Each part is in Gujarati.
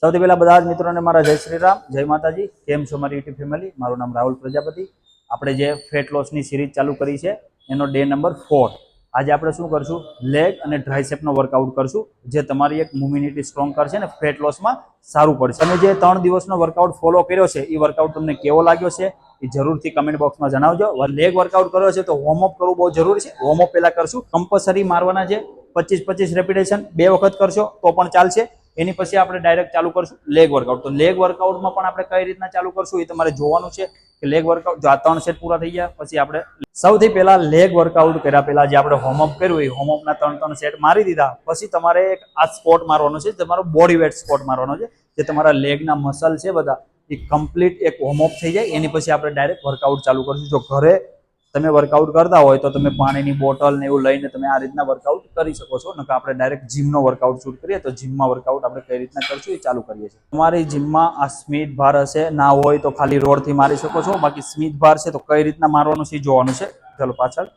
સૌથી પહેલા બધા જ મિત્રોને મારા જય શ્રી રામ, જય માતાજી. કેમ છો મારી યુટ્યુબ ફેમિલી? મારું નામ રાહુલ પ્રજાપતિ. આપણે જે ફેટ લોસની સિરીઝ ચાલુ કરી છે એનો ડે નંબર 4. આજે આપણે શું કરશું? લેગ અને ટ્રાઇસેપનો વર્કઆઉટ કરશું, જે તમારી એક ઇમ્યુનિટી સ્ટ્રોંગ કરશે ને ફેટ લોસમાં સારું પડશે. તમે જે 3 દિવસનો વર્કઆઉટ ફોલો કર્યો છે એ વર્કઆઉટ તમને કેવો લાગ્યો છે એ જરૂરથી કમેન્ટ બોક્સમાં જણાવજો. લેગ વર્કઆઉટ કર્યો છે તો વોર્મઅપ કરવું બહુ જરૂરી છે. વોર્મઅપ પહેલા કરશું. કમ્પલસરી મારવાના છે 25 રેપિટેશન 2 વખત કરશો તો પણ ચાલશે. એની પછી આપણે ડાયરેક્ટ ચાલુ કરશું લેગ વર્કઆઉટ. તો લેગ વર્કઆઉટમાં પણ આપણે કઈ રીતના ચાલુ કરશું એ તમારે જોવાનું છે કે લેગ વર્કઆઉટ જો આ 3 સેટ પૂરા થઈ ગયા પછી આપણે સૌથી પહેલા લેગ વર્કઆઉટ કર્યા પહેલા જે આપણે હોમઅપ કર્યું એ હોમઅપના 3 સેટ મારી દીધા પછી તમારે એક આ સ્કોટ મારવાનો છે, તમારો બોડી વેટ સ્કોટ મારવાનો છે, જે તમારા લેગના મસલ છે બધા એ કમ્પ્લીટ એક હોમઅપ થઈ જાય. એની પછી આપણે ડાયરેક્ટ વર્કઆઉટ ચાલુ કરશું. જો ઘરે તમે વર્કઆઉટ કરતા હોય તો તમે પાણીની બોટલ ને એવું લઈને તમે આ રીતના વર્કઆઉટ કરી શકો છો. નકર આપણે ડાયરેક્ટ જીમનો વર્કઆઉટ શૂટ કરીએ તો જીમમાં વર્કઆઉટ આપણે કઈ રીતના કરશું એ ચાલુ કરીએ છીએ. તમારી જીમમાં આ સ્મિથ બાર હશે, ના હોય તો ખાલી રોડથી મારી શકો છો. બાકી સ્મિથ બાર છે તો કઈ રીતના મારવાનું છે જોવાનું છે. ચલો પાછળ.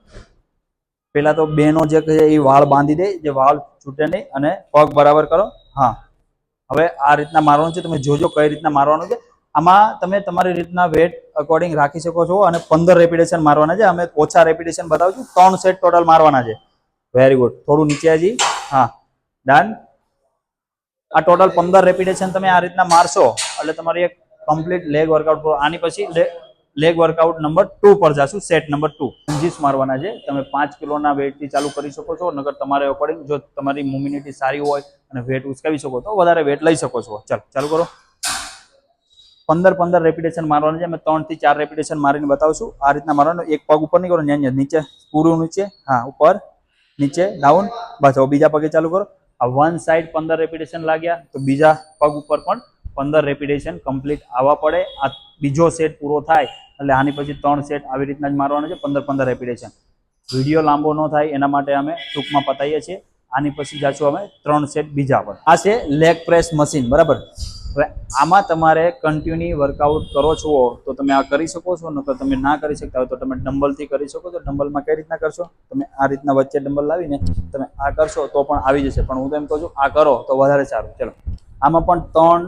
પેલા તો બેનો જે કહે એ વાળ બાંધી દે, જે વાળ છૂટે નહીં, અને પગ બરાબર કરો. હા, હવે આ રીતના મારવાનું છે. તમે જોજો કઈ રીતના મારવાનું છે. આમાં તમે તમારી રીતના વેટ અકોર્ડિંગ રાખી શકો છો અને 15 રેપિટેશન મારવાના છે. અમે ઓછા રેપિટેશન બતાવું છું. 3 સેટ ટોટલ મારવાના છે. Very good. થોડું નીચે હજી. હા, ડન. આ ટોટલ 15 રેપિટેશન તમે આ રીતના મારશો એટલે તમારી એક કમ્પ્લીટ લેગ વર્કઆઉટ. આની પછી લેગ વર્કઆઉટ નંબર 2 પર જાશું. સેટ નંબર 2 લંજીસ મારવાના છે. તમે 5 કિલોના વેટથી ચાલુ કરી શકો છો. નકર તમારે અકોર્ડિંગ જો તમારી ઇમ્યુનિટી સારી હોય અને વેટ ઉચકાવી શકો તો વધારે વેટ લઈ શકો છો. ચાલો કરો. 15 રેપિટેશન મારવાનું છે. અમે 3 થી 4 રેપિટેશન મારીને બતાવશું. આ રીતના મારવાનું. એક પગ ઉપર નહીં કરો, નીચે પૂરું નીચે. હા, ઉપર નીચે ડાઉન. બસ હવે બીજા પગે ચાલુ કરો. આ વન સાઈડ 15 રેપિટેશન લાગ્યા તો બીજા પગ ઉપર પણ 15 રેપિટેશન કમ્પ્લીટ આવવા પડે. આ બીજો સેટ પૂરો થાય એટલે આની પછી 3 સેટ આવી રીતના જ મારવાનો છે. 15 રેપિટેશન. વિડીયો લાંબો ન થાય એના માટે અમે ટૂંકમાં પતાવીએ છીએ. આની પછી જાશું અમે 3 સેટ બીજા પર. આ છે લેગ પ્રેસ મશીન, બરાબર. હવે આમાં તમારે કન્ટિન્યુ વર્કઆઉટ કરો છો તો તમે આ કરી શકો છો. નકર તમે ના કરી શકતા હોય તો તમે ડમ્બલથી કરી શકો છો. ડમ્બલમાં કઈ રીતના કરશો? તમે આ રીતના વચ્ચે ડમ્બલ લાવીને તમે આ કરશો તો પણ આવી જશે. પણ હું તો એમ કહું છું આ કરો તો વધારે સારું. ચલો, આમાં પણ 3.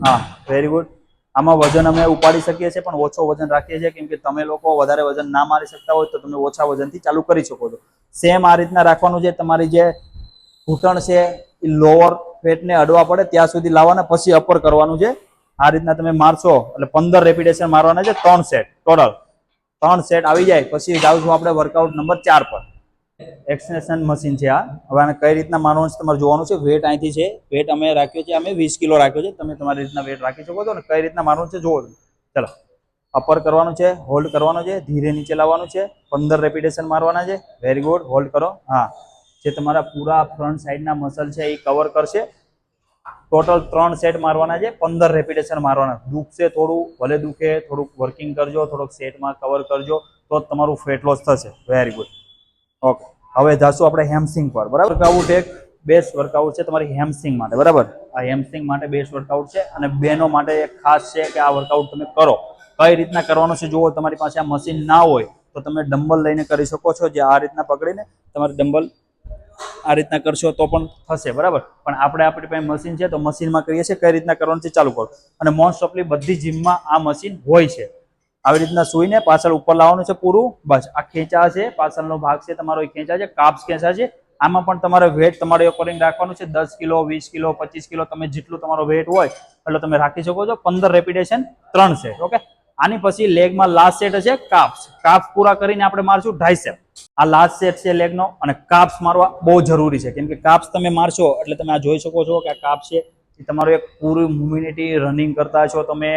હા, વેરી ગુડ. આમાં વજન અમે ઉપાડી શકીએ છીએ પણ ઓછો વજન રાખીએ છીએ, કેમ કે તમે લોકો વધારે વજન ના મારી શકતા હોય તો તમે ઓછા વજનથી ચાલુ કરી શકો છો. સેમ આ રીતના રાખવાનું છે. તમારી જે ઘૂંટણ છે એ લોઅર પેટને અડવા પડે ત્યાં સુધી લાવવાના, પછી અપર કરવાનું છે. આ રીતના તમે મારશો એટલે 15 રેપિટેશન મારવાના છે. 3 સેટ ટોટલ. 3 સેટ આવી જાય પછી જાઉં છું આપણે વર્કઆઉટ નંબર 4 પર. એક્સટેન્શન મશીન છે આ. હવે આને કઈ રીતના મારવાનું છે તમારે જોવાનું છે. વેટ અહીંથી છે. વેટ અમે રાખ્યો છે, અમે 20 કિલો રાખ્યો છે. તમે તમારી રીતના વેટ રાખી શકો છો ને કઈ રીતના મારવાનું છે જોવો. ચલો, અપર કરવાનું છે, હોલ્ડ કરવાનું છે, ધીરે નીચે લાવવાનું છે. 15 રેપિટેશન મારવાના છે. Very good. હોલ્ડ કરો. હા, જે તમારા પૂરા ફ્રન્ટ સાઈડના મસલ છે એ કવર કરશે. ટોટલ 3 સેટ મારવાના છે. 15 રેપિટેશન મારવાના. દુખશે થોડું, ભલે દુખે, થોડુંક વર્કિંગ કરજો, થોડુંક સેટમાં કવર કરજો તો જ તમારું ફેટ લોસ થશે. Very good. ઓકે, હવે જાશું આપણે હેમસ્ટ્રિંગ પર, બરાબર. વર્કઆઉટ એક બેસ્ટ વર્કઆઉટ છે તમારી હેમસ્ટ્રિંગ માટે, બરાબર. આ હેમસ્ટ્રિંગ માટે બેસ્ટ વર્કઆઉટ છે અને બેનો માટે એક ખાસ છે કે આ વર્કઆઉટ તમે કરો. કઈ રીતના કરવાનું છે જુઓ. તમારી પાસે આ મશીન ના હોય તો તમે ડમ્બલ લઈને કરી શકો છો. જે આ રીતના પકડીને તમારે ડમ્બલ આ રીતના કરશો તો પણ થશે, બરાબર. પણ આપણી પાસે મશીન છે તો મશીનમાં કરીએ છીએ. કઈ રીતના કરવાનું છે ચાલુ કરો. અને મોસ્ટ ઓફલી બધી જીમમાં આ મશીન હોય છે. આવી રીતના સુઈને પાછળ ઉપર લાવવાનું છે પૂરું. બસ આ ખેંચા છે, પાછળનો ભાગ છે તમારો એ ખેંચા છે, કાપ્સ ખેંચા છે. આમાં પણ તમારે વેટ તમારે અકોર્ડિંગ રાખવાનું છે. 10 કિલો, 20 કિલો, 25 કિલો, તમે જેટલું તમારો વેટ હોય એટલે તમે રાખી શકો છો. 15 રેપિટેશન 3 સેટ. ઓકે, આની પછી લેગમાં લાસ્ટ સેટ હશે કાપ્સ. કાપ્સ પૂરા કરીને આપણે મારશું ટ્રાઇસેપ. આ લાસ્ટ સેટ છે લેગનો અને કાપ્સ મારવા બહુ જરૂરી છે, કેમ કે કાપ્સ તમે મારશો એટલે તમે આ જોઈ શકો છો કે આ કાપ્સ છે એ તમારું એક પૂરું ઇમ્યુનિટી. રનિંગ કરતા છો તમે,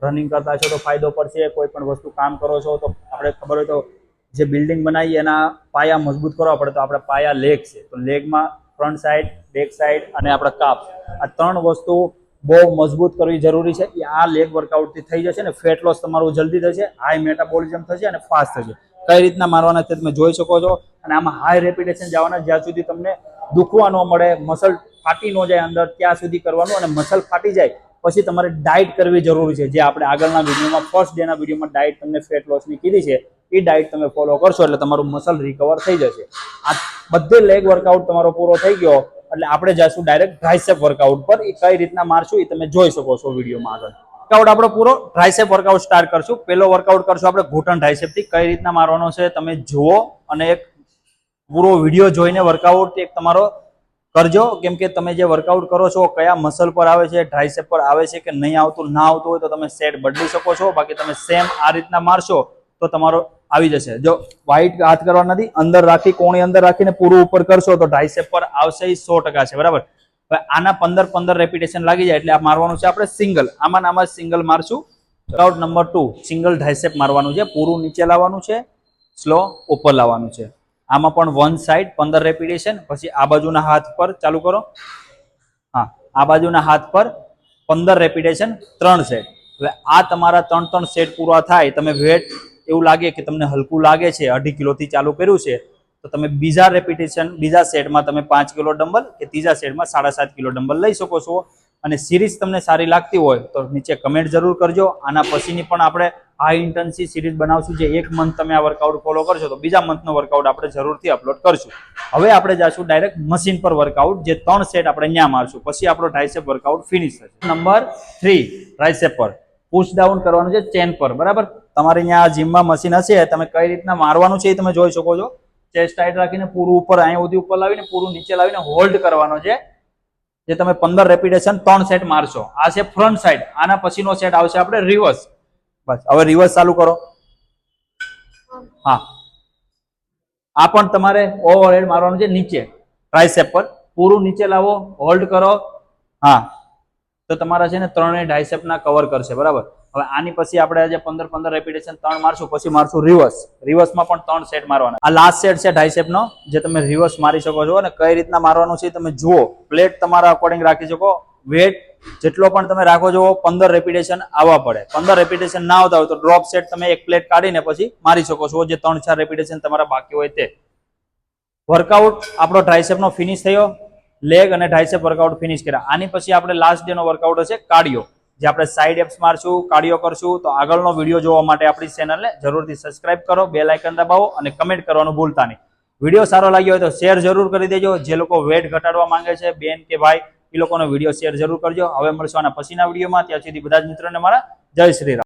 રનિંગ કરતા છો તો ફાયદો પડશે. કોઈ પણ વસ્તુ કામ કરો છો તો આપણે ખબર હોય તો જે બિલ્ડિંગ બનાવીએ એના પાયા મજબૂત કરવા પડે તો આપણે પાયા લેગ છે. તો લેગમાં ફ્રન્ટ સાઈડ, બેક સાઈડ અને આપણા કાપ્સ, આ 3 વસ્તુ બહુ મજબૂત કરવી જરૂરી છે. આ લેગ વર્કઆઉટથી થઈ જશે ને ફેટ લોસ તમારું જલ્દી થશે, હાઈ મેટાબોલિઝમ થશે અને ફાસ્ટ થશે. કઈ રીતના મારવાના છે તમે જોઈ શકો છો. અને આમાં હાઈ રેપિટેશન જવાના જ્યાં સુધી તમને દુખવા ન મળે, મસલ ફાટી ન જાય અંદર, ત્યાં સુધી કરવાનું. અને મસલ ફાટી જાય પછી તમારે ડાયટ કરવી જરૂરી છે. જે આપણે આગળના વિડીયોમાં ફર્સ્ટ ડેના વિડીયોમાં ડાયટ તમને ફેટ લોસની કીધી છે એ ડાયટ તમે ફોલો કરશો એટલે તમારું મસલ રિકવર થઈ જશે. આ બધે લેગ વર્કઆઉટ તમારો પૂરો થઈ ગયો એટલે આપણે જઈશું ડાયરેક્ટ ટ્રાઇસેપ વર્કઆઉટ પર. એ કઈ રીતના મારશું એ તમે જોઈ શકો છો વિડીયોમાં આગળ. વર્કઆઉટ આપણો પૂરો ટ્રાઇસેપ વર્કઆઉટ સ્ટાર્ટ કરશું. પહેલો વર્કઆઉટ કરશું આપણે ઘૂંટણ ટ્રાઇસેપ થી. કઈ રીતના મારવાનો છે તમે જુઓ અને એક પૂરો વિડીયો જોઈને વર્કઆઉટ એક તમારો કરજો. કેમ કે તમે જે વર્કઆઉટ કરો છો કયા મસલ પર આવે છે, ટ્રાઇસેપ પર આવે છે કે નહીં આવતું, ના આવતું હોય તો તમે સેટ બદલી શકો છો. બાકી તમે સેમ આ રીતના મારશો તો તમારો આવી જશે. જો વાઇટ હાથ કરવા નથી, અંદર રાખી કોણી અંદર રાખીને પૂરું ઉપર કરશો તો ટ્રાઇસેપ પર આવશે 100% છે. બરાબર. હવે આના 15 રેપિટેશન લાગી જાય એટલે આ મારવાનું છે આપણે સિંગલ. આમાં single મારશું. Workout number 2 single tricep મારવાનું છે. પૂરું નીચે લાવવાનું છે, સ્લો ઉપર લાવવાનું છે. આમાં પણ વન સાઈડ 15 રેપિટેશન. પછી આ બાજુના હાથ પર ચાલુ કરો. હા, આ બાજુના હાથ પર 15 રેપિટેશન 3 સેટ. હવે આ તમારા 3 સેટ પૂરા થાય, તમે વેટ એવું લાગે કે તમને હલકું લાગે છે, 2.5 કિલોથી ચાલુ કર્યું છે, તો તમે બીજા રેપિટેશન બીજા સેટમાં તમે 5 કિલો ડમ્બલ કે ત્રીજા સેટમાં 7.5 કિલો ડમ્બલ લઈ શકો છો. અને સિરીઝ તમને સારી લાગતી હોય તો નીચે કમેન્ટ જરૂર કરજો. આના પછીની પણ આપણે હાઈ ઇન્ટેન્સિટી સિરીઝ બનાવશું. જે 1 મંથ તમે આ વર્કઆઉટ ફોલો કરશો તો બીજા મંથનો વર્કઆઉટ આપણે જરૂરથી અપલોડ કરશું. હવે આપણે જઈશું ડાયરેક્ટ મશીન પર વર્કઆઉટ. જે 3 સેટ આપણે અહીંયા મારશું, પછી આપણો ટ્રાઇસેપ વર્કઆઉટ ફિનિશ થશે. નંબર 3 ટ્રાઇસેપ પર પુશ ડાઉન કરવાનું છે ચેન પર. બરાબર. તમારે અહીંયા જીમમાં મશીન હશે, તમે કઈ રીતના મારવાનું છે એ તમે જોઈ શકો છો. ચેસ્ટ ટાઈટ રાખીને પૂરું ઉપર અહીંયા સુધી ઉપર લાવીને પૂરું નીચે લાવીને હોલ્ડ કરવાનો છે. જે તમે 15 રેપિટેશન 3 સેટ મારશો. આ છે ફ્રન્ટ સાઈડ. આના પછીનો સેટ આવશે આપણે રિવર્સ. બસ હવે રિવર્સ ચાલુ કરો. હા, આ પણ તમારે ઓવરહેડ મારવાનું છે નીચે ટ્રાઇસેપ પર. પૂરું નીચે લાવો, હોલ્ડ કરો. હા, તો તમારા છે ને 3 ટ્રાઇસેપના કવર કરશે. બરાબર. હવે આની પછી આપણે આજે 15 રેપિટેશન 3 મારશું, પછી મારશું રિવર્સ. રિવર્સમાં પણ 3 સેટ મારવાના. આ લાસ્ટ સેટ છે ટ્રાઇસેપનો, જે તમે રિવર્સ મારી શકો છો. અને કઈ રીતના મારવાનું છે તમે જુઓ. પ્લેટ તમારા અકોર્ડિંગ રાખી શકો. વેટ જેટલો પણ તમે રાખો છો 15 રેપિટેશન આવવા પડે. 15 રેપિટેશન ના આવતા હોય તો ડ્રોપ સેટ તમે એક પ્લેટ કાઢીને પછી મારી શકો છો. જે 3-4 રેપિટેશન તમારા બાકી હોય તે. વર્કઆઉટ આપણો ટ્રાઇસેપનો ફિનિશ થયો. લેગ અને ટ્રાઇસેપ વર્કઆઉટ ફિનિશ કર્યા. આની પછી આપણે લાસ્ટ ડેનો વર્કઆઉટ હશે કાર્ડિયો. જે આપણે સાઇડ એપ્સ મારશું, કાર્ડિયો કરશું. તો આગળનો વિડીયો જોવા માટે આપણી ચેનલને જરૂરથી સબસ્ક્રાઇબ કરો, બેલ આઇકન દબાવો અને કમેન્ટ કરવાનું ભૂલતા નહીં. વિડીયો સારો લાગ્યો હોય તો શેર જરૂર કરી દેજો. જે લોકો વેટ ઘટાડવા માંગે છે, બેન કે ભાઈ, એ લોકોનો વિડીયો શેર જરૂર કરજો. હવે મળશું આના પછીના વિડીયોમાં. ત્યાં સુધી બધા જ મિત્રોને મારા જય શ્રી રામ.